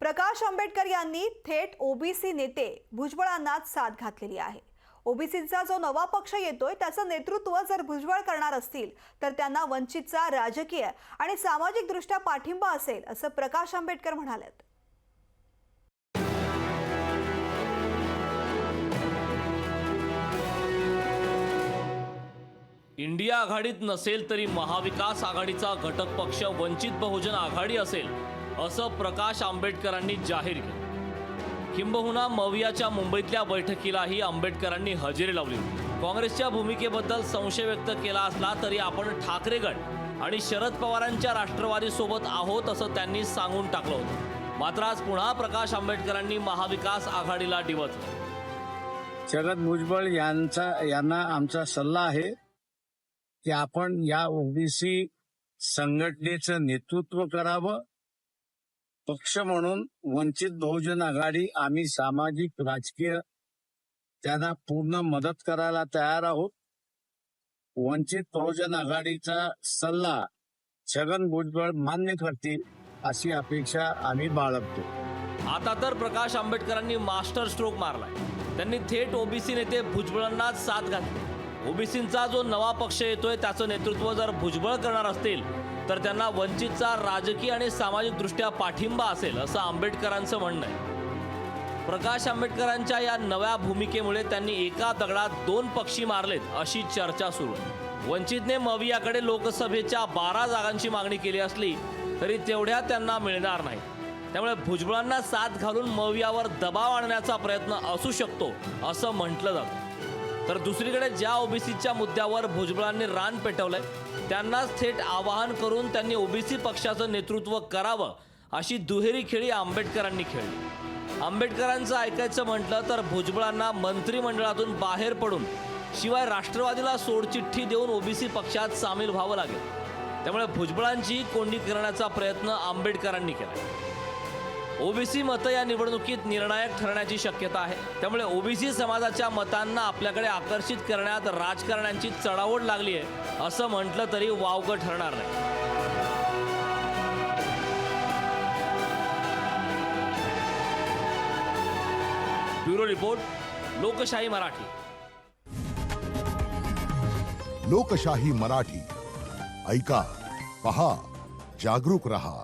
प्रकाश आंबेडकर यांनी थेट ओबीसी नेते भुजबळांनाच साथ घातलेली आहे। ओबीसीचा जो नवा पक्ष येतोय त्याचं नेतृत्व जर भुजबळ करणार असतील तर त्यांना वंचितचा राजकीय आणि सामाजिक दृष्ट्या पाठिंबा असेल असं प्रकाश आंबेडकर म्हणालेत। इंडिया आघाडीत नसेल तरी महाविकास आघाडीचा घटक पक्ष वंचित बहुजन आघाडी असेल असं प्रकाश आंबेडकरांनी जाहीर केलं। किंबहुना मवियाच्या मुंबईतल्या बैठकीलाही आंबेडकरांनी हजेरी लावली। काँग्रेसच्या भूमिकेबद्दल संशय व्यक्त केला असला तरी आपण ठाकरे गट आणि शरद पवारांच्या राष्ट्रवादी सोबत आहोत असं त्यांनी सांगून टाकलं होतं। मात्र आज पुन्हा प्रकाश आंबेडकरांनी महाविकास आघाडीला डिवचलं। शरद भुजबळ यांना आमचा सल्ला आहे की आपण या ओबीसी संघटनेचं नेतृत्व करावं। पक्ष म्हणून वंचित बहुजन आघाडी आम्ही सामाजिक राजकीय त्यांना पूर्ण मदत करायला तयार आहोत। वंचित बहुजन आघाडीचा सल्ला छगन भुजबळ मान्य करतील अशी अपेक्षा आम्ही बाळगतो। आता तर प्रकाश आंबेडकरांनी मास्टर स्ट्रोक मारलाय। त्यांनी थेट ओबीसी नेते भुजबळांनाच साथ घातली। ओबीसींचा जो नवा पक्ष येतोय त्याचं नेतृत्व जर भुजबळ करणार असतील तर त्यांना वंचितचा राजकीय आणि सामाजिक दृष्ट्या पाठिंबा असेल असं आंबेडकरांचं म्हणणं आहे। प्रकाश आंबेडकरांच्या या नव्या भूमिकेमुळे त्यांनी एका दगडात दोन पक्षी मारलेत अशी चर्चा सुरू आहे। वंचितने मवियाकडे लोकसभेच्या 12 जागांची मागणी केली असली तरी तेवढ्या त्यांना मिळणार नाही। त्यामुळे भुजबळांना साथ घालून मवियावर दबाव आणण्याचा प्रयत्न असू शकतो असं म्हटलं जातं। तर दुसरीकडे ज्या ओबीसीच्या मुद्द्यावर भुजबळांनी रान पेटवलंय त्यांनाच थेट आवाहन करून त्यांनी ओबीसी पक्षाचं नेतृत्व करावं अशी दुहेरी खेळी आंबेडकरांनी खेळली। आंबेडकरांचं ऐकायचं म्हटलं तर भुजबळांना मंत्रिमंडळातून बाहेर पडून शिवाय राष्ट्रवादीला सोडचिठ्ठी देऊन ओबीसी पक्षात सामील व्हावं लागेल। त्यामुळे भुजबळांची कोंडी करण्याचा प्रयत्न आंबेडकरांनी केला। ओबीसी मतं या निवडणुकीत निर्णायक ठरण्याची शक्यता आहे। त्यामुळे ओबीसी समाजाच्या मतांना आपल्याकडे आकर्षित करण्यात राजकारण्यांची चढाओढ लागली आहे असं म्हटलं तरी वावगं ठरणार नाही। ब्युरो रिपोर्ट, लोकशाही मराठी। लोकशाही मराठी ऐका, पहा, जागरूक रहा।